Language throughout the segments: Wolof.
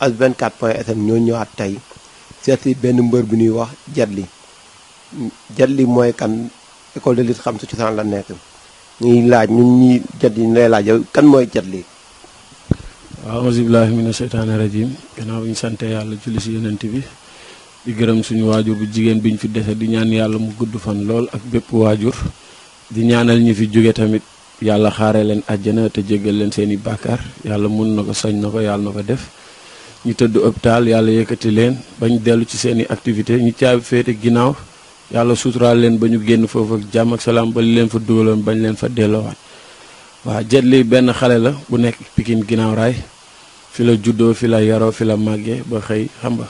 As24.sn ñoo ñëwaat tey seet si benn mbër bu ñuy wax Jet Li mooy kan école de lutte xam sa cosaan la nekk ñuy laaj ñun ñi Jet Li ñu lay laaj yow kan mooy Jet Li. waaw auzubillahi mina sheytaani rajim gannaaw bi ñu sante yàlla julli si yonent bi di gërëm suñu waajur bu jigéen bi ñu fi dese di ñaan yàlla mu gudd fan lool ak bépp waajur di ñaanal ñi fi jóge tamit yàlla xaaree leen àjjana te jéggal leen seeni bàkkaar yàlla mun na ko sañ na ko yàlla na ko def ñu tëdd hôpital yàlla yëkkati leen bañ dellu ci seeni activité ñu caabi féete ginnaaw yàlla suturaal leen ba ñu génn foofu ak jàmm ak salaam ba li leen fa dugaloon bañ leen fa delloowaat waaw Jet Li benn xale la bu nekk Pikine ginnaaw raay fi la juddoo fi la yaroo fi la màggee ba xëy xam nga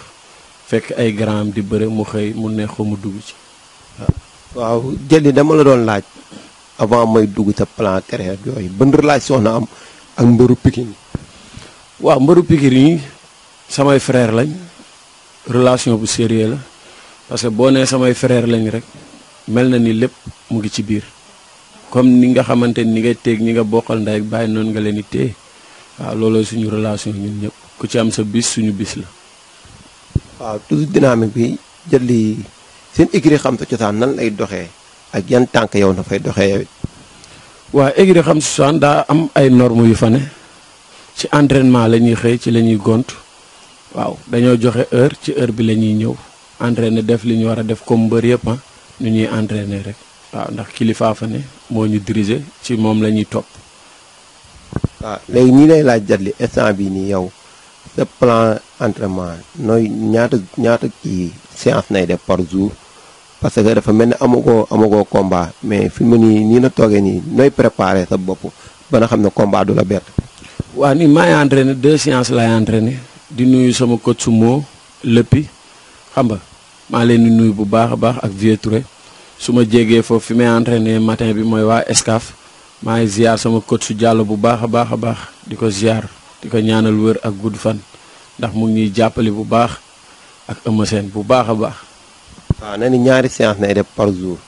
fekk ay grand di bëre mu xëy mu neex ko mu dugg ci waaw Jet Li dama la doon laaj avant may dugg sa plan carrière yooyu ban relation na am ak mbëru Pikine. waaw mbëru Pikine yi samay frère lañ relation bu sérieux la parce que boo nee samay frère lañ rek mel na ni lépp mu ngi ci biir comme ni nga xamante ni ngay téeg ñi nga bokkal ndey ak bàyyi noonu nga leen di téye waaw looloo suñu relation ñun ñëpp ku ci am sa bis suñu bis la. waaw toujours dynamique bi Jet Li seen écurie xam sa cosaan nan lay doxee ak yan tànk yow na fay doxee yow it. waaw écurie xam sa cosaan daa am ay normes yu fa ne ci entraînement la ñuy xëy ci la ñuy gont waaw dañoo joxe heure ci heure bi la ñuy ñëw entraîner def li ñu war a def comme mbër yëpp ñu ñuy entraîner rek waaw ndax kilifaa fa ne moo ñu diriger ci moom la ñuy topp. waaw léegi ñi lay laaj Jet Li instant bii nii yow sa plan entraînement nooy ñaata kii séance nay def par jour parce que dafa mel ni amagoo combat mais fi mu nii na toogee nii nooy préparer sa bopp ba nga xam ne combat du la bett. waaw ni maay entraîner 2 séances lay entraîner di nuyu sama coach su moo léppi xam nga maa leen di nuyu bu baax a baax ak Vieux Touré su ma jégee foofu fi may entraîner matin bi mooy waa Escaf maa ngi ziar sama coach su Diallo bu baax a baax di ko ziar di ko ñaanal wër ak gudd fan ndax mu ngi ñuy jàppale bu baax ak Eumeu Sène bu baax a baax. waaw na ni ñaari séance nay def par jour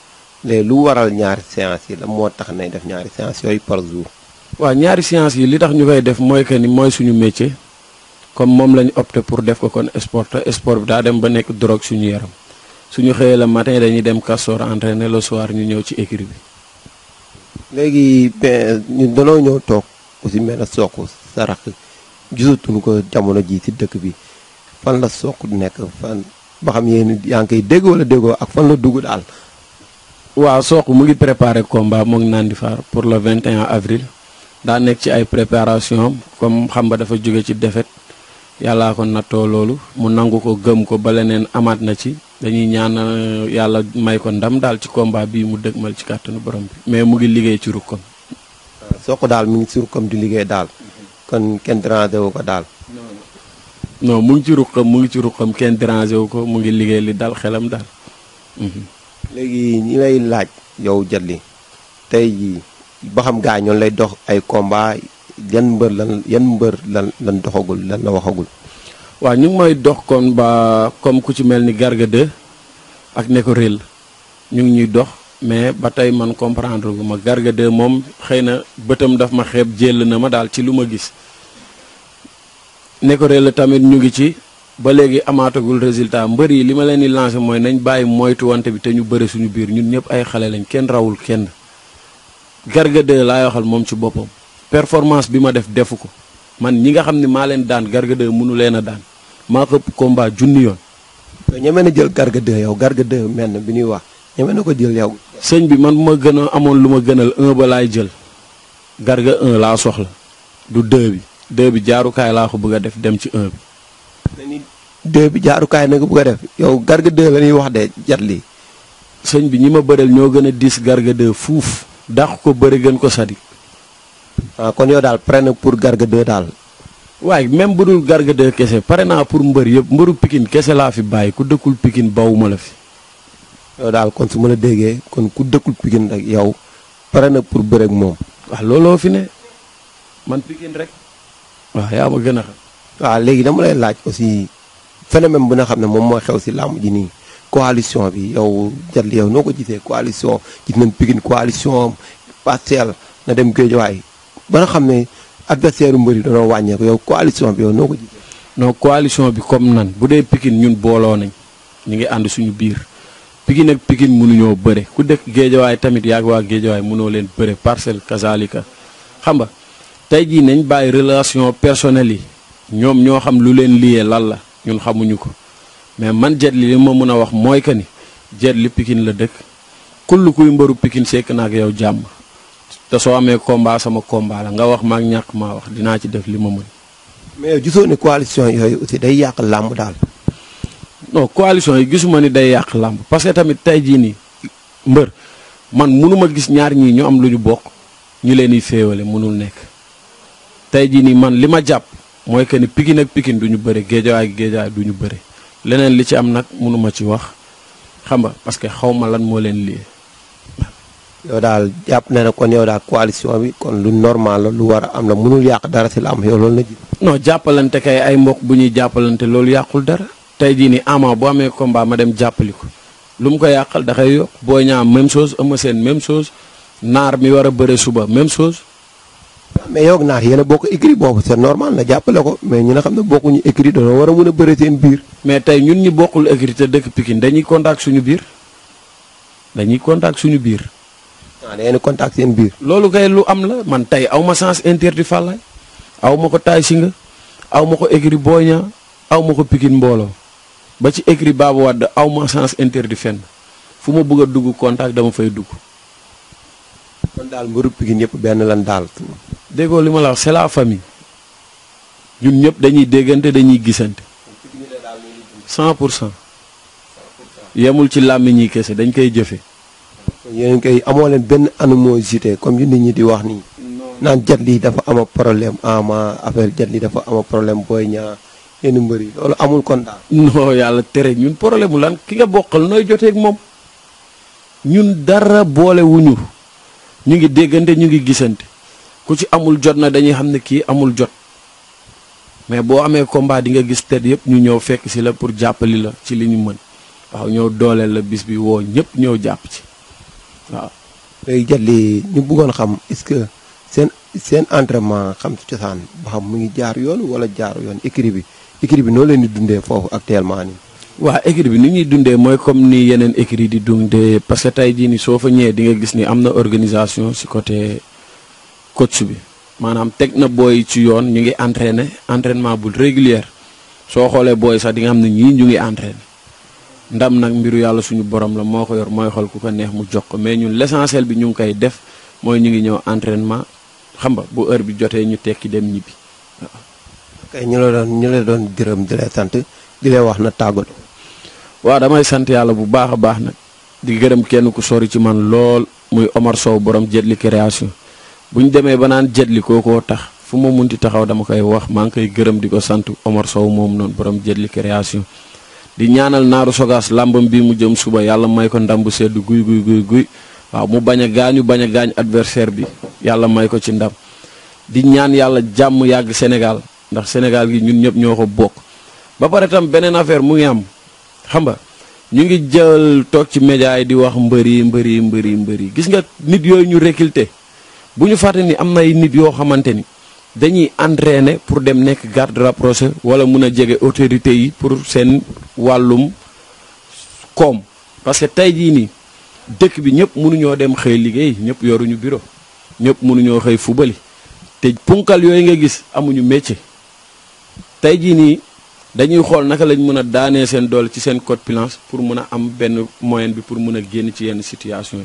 léegi lu waral ñaari séance yi la moo tax nay def ñaari séance yooyu par jour. waaw ñaari séance yi li tax ñu koy def mooy que ni mooy suñu métier comme moom lañu opté pour def ko kon sport te sport bi daa dem ba nekk drogue suñu yaram suñu xëyee le matin dañuy dem Castor entraîner le soir ñu ñëw ci écurie bi. léegi ñu danoo ñëw toog aussi mel na Sokh sa rakk gisatuñu ko jamono ji ci dëkk bi fan la Sokh nekk fan ba xam yéen yaa ngi koy dégg wala déggoo ak fan la dugg daal. waaw Sokh mu ngi préparé combat mu ngi naan di faar pour le 21 avril daa nekk ci ay préparation comme xam nga dafa jóge ci défaite yàllaa ko nattoo loolu mu nangu ko gëm ko ba leneen amaat na ci dañuy ñaan yàlla may ko ndam daal ci combat bii mu dëgmal ci kàttanu borom bi mais mu ngi liggéey ci rukkam. Sokh daal mu ngi ci rukkam di liggéey daal kon kenn dérangé wu ko daal. non mu ngi ci rukkam kenn dérangé wu ko mu ngi liggéey li dal xelam daal. léegi ñi lay laaj yow Jet Li tey jii ba xam gaa ñoon lay dox ay combat yan mbër lan doxagul lan la waxagul. waaw ñu ngi may dox kon ba comme ku ci mel ni Garga 2 ak Neko Rell ñu ngi ñuy dox mais ba tey man comprendre gu ma Garga 2 moom xëy na bëtam daf ma xeeb jël na ma daal ci lu ma gis. Neko Rell tamit ñu ngi ci ba léegi amaatagul résultat mbër yi li ma leen di lancé mooy nañ bàyyi moytu wante bi te ñu bëri suñu biir ñun ñëpp ay xale lañ kenn rawul kenn. Garga 2 laay waxal moom ci boppam performance bi ma def defu ko man ñi nga xam ne maa leen daan Garga 2 mënu leen a daan maa ko ëpp combat junni yoon. ñeme na jël Garga 2 yow Garga 2 mel na bi ñuy wax ñeme na ko jël yow. sëñ bi man bu ma gën a amoon lu ma gënal 1 ba laay jël Garga 1 laa soxla du 2 bi 2 bi jaarukaay laa ko bëgg a def dem ci 1 bi. 2 bi jaarukaay na nga bëgg a def yow Garga 2 la ñuy wax de Jet Li. sëñ bi ñi ma bëreel ñoo gën a diis Garga 2 fuuf. dàq ko bëri gën ko sadik. kon yow daal pare na pour Garga 2 daal. waaye même bu dul Garga 2 kese pare naa pour mbër yëpp mbëru Pikine kese laa fi bàyyi ku dëkkul Pikine bawuma la fi. yow daal kon su ma la déggee kon ku dëkkul Pikine rek yow pare na pour bëre ak moom. waaw looloo fi ne man Pikine rek. waaw yaa ma gën a xam. waaw léegi dama lay laaj aussi phénomène bu nga xam ne moom mooy xew si làmb ji nii. coalition bi yow Jet Li yow noo ko gisee coalition gis nañ Pikine coalition partielle na dem Guédiawaye ba nga xam ne adversaire mbër yi dañoo wàññeeku yow coalition bi yow noo ko gisee. non coalition bi comme nan bu dee Pikine ñun booloo nañ ñu ngi ànd suñu biir Pikine ak Pikine mënuñoo bëre ku dëkk Géejawaay tamit yaag waa Géejawaay mënoo leen bëre Parcelles kazalika xam nga tey jii nañ bàyyi relation personnelle yi ñoom ñoo xam lu leen liyee lan la ñun xamuñu ko mais man Jet Li ma mën a wax mooy que ni Jet Li Pikine la dëkk kull kuy mbëru Pikine sekk na ak yow jàmm te soo amee combat sama combat la nga wax maak ñàkk maa wax dinaa ci def li ma mën. mais yow gisoo ne coalition yooyu aussi day yàq làmb daal. non coalition yi gisuma ni day yàq làmb parce que tamit tey jii nii mbër man mënuma gis ñaar ñii ñu am lu ñu bokk ñu leen di féewale mënul nekk tey jii nii man li ma jàpp mooy que ni Pikine ak Pikine du ñu bëre Géejawaay ak Géejawaay du ñu bëre leneen li ci am nag mënuma ci wax xam nga parce que xaw ma lan moo leen liyee. yow daal jàpp na ne kon yow daal coalition bi kon lu normal la lu war a am la mënul yàq dara si làmb yow loolu la ji. non jàppalante kay ay mbokk bu ñuy jàppalante loolu yàqul dara tey jii nii Ama boo amee combat ma dem jàppali ko lu mu ko yàqal da koy yokk Boy Niang même chose Eumeu Sène même chose Naar mi war a bëre suba même chose. mais yow ak Naar yéen a bokk écrit boobu c'est normal na jàppale ko mais ñi nga xam ne bokkuñu écrit dañoo war a mën a bëre seen biir. mais tey ñun ñi bokkul écrit te dëkk Pikine dañuy contact suñu biir dañuy contact suñu biir. da ngeen di contact seen biir. loolu kay lu am la man tey aw ma sens interdit Fallaye aw ma ko Tay Singa aw ma ko écrit Boy Niang aw ma ko Pikine mbooloo ba ci écrit Babou Wade aw ma sens interdit fenn fu ma bëgg a dugg contact dama fay dugg. kon daal mbëru Pikine yëpp benn lan daal. déggoo li ma la wax c'est la famille ñun ñëpp dañuy déggante dañuy gisante 100% yemul ci làmmiñ ñi kese dañ koy jëfe yéen koy amoo leen benn animosité comme yu nit ñi di wax nii. naan Jet Li dafa ama problème Ama affaire Jet Li dafa ama problème Boy Niang yenn mbër yi loolu amul kon daal. non yàlla tere ñun problème mu lan ki nga bokkal nooy joteeg moom ñun dara boole wuñu ñu ngi déggante ñu ngi gisante ku ci amul jot na dañuy xam ne kii amul jot mais boo amee combat di nga gis tedd yëpp ñu ñëw fekk si la pour jàppali la ci li ñu mën waaw ñëw dooleel la bis bi woo ñëpp ñëw jàpp ci waaw. léegi Jet Li ñu bëggoon xam est-ce que seen entraînement xam ci cosaan ba xam mu ngi jaar yoon wala jaaru yoon écurie bi noo leen di dundee foofu actuellement nii. waa écurie bi ni ñuy dundee mooy comme ni yeneen écurie di dundee parce que tey jii ni soo fa ñëwee di nga gis ni am na organisation si côté coach bi maanaam teg na booy ci yoon ñu ngi entraînement bu régulier soo xoolee booy sax di nga xam ne ñii ñu ngi entraîné ndam nag mbiru yàlla suñu borom la moo ko yor mooy xool ku ko neex mu jox ko mais ñun l'essentiel bi ñu ngi koy def mooy ñu ngi ñëw entraînement xam nga bu heure bi jotee ñu tekki dem ñibbi waaw. kay ñu la doon gërëm di lay sant di lay wax na tàggatoo. waaw damay sant yàlla bu baax a baax nag di gërëm kenn ku sori ci man lool muy Omar Sow borom Jet Li création bu ñu demee ba naan Jet Li kookoo tax fu ma munti taxaw dama koy wax maa ngi koy gërëm di ko sant Omar Sow moom noonu borom Jet Li création di ñaanal Naaru Sogas làmbam bi mu jëm suba yàlla may ko ndam bu sedd guy waaw mu bañ a gaañ adversaire bi yàlla may ko ci ndam di ñaan yàlla jàmm yàgg Sénégal ndax Sénégal gi ñun ñëpp ñoo ko bokk ba pare tam beneen affaire mu ngi am xam nga ñu ngi jël toog ci média yi di wax mbëri gis nga nit yooyu ñu recruter bu ñu fàtte ni am na ay nit yoo xamante ni dañuy entraîner pour dem nekk garde rapproché wala mun a jege autorités yi pour seen wàllum koom parce que tey jii nii dëkk bi ñëpp mënuñoo dem xëy liggéey ñëpp yoruñu bureau ñëpp mënuñoo xëy fubali te punkal yooyu nga gis amuñu métier tey jii nii dañuy xool naka lañ mën a daanee seen doole ci seen code pilance pour mën a am benn moyen bi pour mën a génn ci yenn situation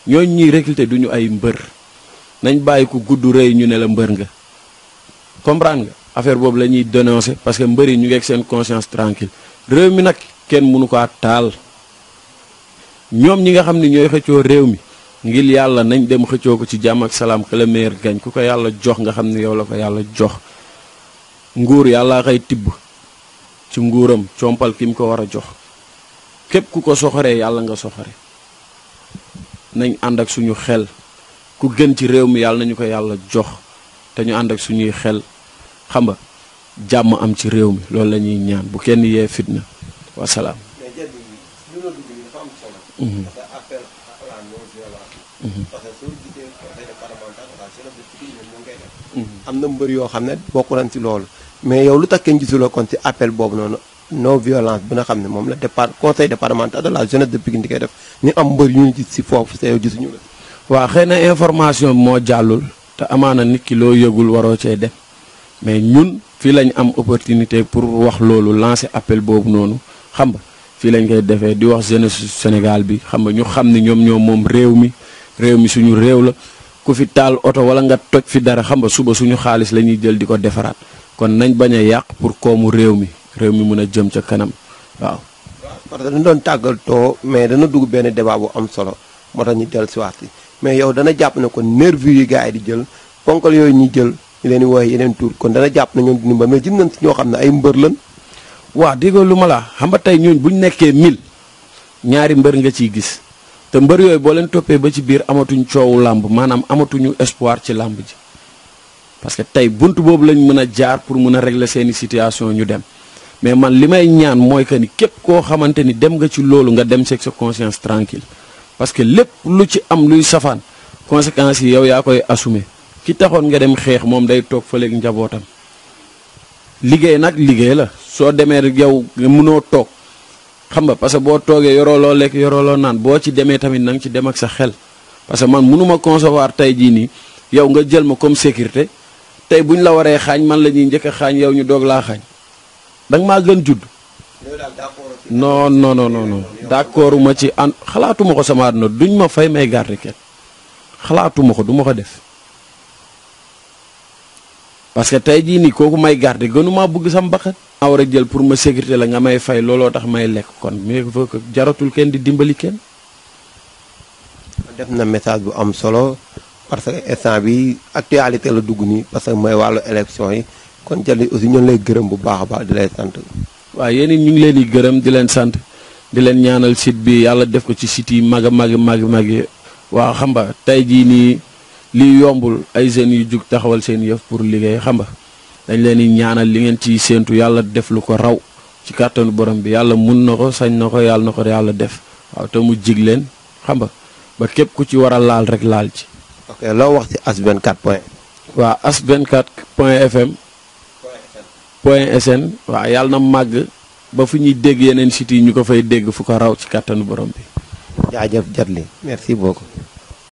yi ñooñu ñuy recruter duñu ay mbër nañ bàyyi ku gudd rëy ñu ne la mbër nga comprendre nga affaire boobu la ñuy dénoncer parce que mbër yi ñu ngi ak seen conscience tranquille réew mi nag kenn mënu ko taal ñoom ñi nga xam ne ñooy xëccoo réew mi ngir yàlla nañ dem xëccoo ko ci jàmm ak salaam que le meilleur gagne ku ko yàlla jox nga xam ne yow la ko yàlla jox nguur yàlla xay tibb ci nguuram compal ki mu ko war a jox képp ku ko soxoree yàlla nga soxore nañ ànd ak suñu xel ku gën ci réew mi yàlla nañu ko yàlla jox te ñu ànd ak suñuy xel xam nga jàmm am ci réew mi loolu la ñuy ñaan bu kenn yee fitna wasalaam. am na mbër yoo xam ne bokk nañ ci loolu mais yow lu tax kenn gisuloo kon ci appel boobu noonu non violence bi nga xam ne moom la conseil départemental de la jeunesse de Pikine di koy def ñu am mbër yu ñu gis ci foofu te yow gisuñu la. waaw xëy na information bi moo jàllul te amaana nit ki loo yëgul waroo cee dem mais ñun fii lañ am opportunité pour wax loolu lancer appel boobu noonu xam nga fii lañ koy defee di wax jeunesse Sénégal bi xam nga ñu xam ne ñoom moom réew mi suñu réew la ku fi taal oto wala nga toj fi dara xam nga suba suñu xaalis la ñuy jël di ko defaraat kon nañ bañ a yàq pour koomu réew mi mën a jëm ca kanam waaw. parce que dañu doon tàggatoo mais dana dugg benn débat bu am solo moo tax ñu dellu si waat mais yow dana jàpp ne kon nervi yi gars yi di jël ponkal yooyu ñuy jël ñu leen di woowee yeneen tur kon dana jàpp ne ñoom di mbër mais gis nañ si ñoo xam ne ay mbër lan. waaw déggoo lu ma la xam nga tey ñooñ bu ñu nekkee 1000 ñaari mbër nga ciy gis te mbër yooyu boo leen toppee ba ci biir amatuñ coowu làmb maanaam amatuñu espoir ci làmb ji parce que tey bunt boobu lañ mën a jaar pour mën a régler seeni situation ñu dem mais man li may ñaan mooy que ni képp koo xamante ni dem nga ci loolu nga dem seeg sa conscience tranquille parce que lépp lu ci am luy safaan conséquences yi yow yaa koy assumer ki taxoon nga dem xeex moom day toog fëleeg njabootam liggéey nag liggéey la soo demee rek yow mënoo toog xam nga parce que boo toogee yoroo loo lekk yoroo loo naan boo ci demee tamit na nga ci dem ak sa xel parce que man mënuma concevoir tey jii nii yow nga jël ma comme sécurité tey bu ñu la waree xaañ man la ñuy njëkk a xaañ yow ñu doog laa xaañ danga maa gën judd. non d'accord ma ci an xalaatuma ko sama àdduna duñ ma fay may garder kenn xalaatuma ko du ma ko def parce que tey jii nii kooku may garder gënumaa bëgg sama bakkan maa war a jël pour ma sécurité la nga may fay looloo tax may lekk kon mais faut que jaratul kenn di dimbali kenn. def na message bu am solo parce que instant bi actualité la dugg nii parce que mooy wàllu élection yi kon jël aussi ñun lay gërëm bu baax a baax di lay sant. waaw yéen ñu ngi leen di gërëm di leen sant di leen ñaanal site bi yàlla def ko ci site yi mag a mag yi waaw xam nga tey jii nii lii yombul ay jeunes yu jug taxawal seen yëf pour liggéey xam nga dañ leen di ñaanal li ngeen ciy séentu yàlla def lu ko raw ci kàttanu borom bi yàlla mun na ko sañ na ko yàlla def waaw te mu jig leen xam nga ba képp ku ci war a laal rek laal ci. ok loo wax ci as24 point. waaw as24 point fm. point sn waaw yàlla na màgg ba fu ñuy dégg yeneen sites yi ñu ko fay dégg fu ko raw ci kàttanu borom bi. jaajëf Jatli merci beaucoup.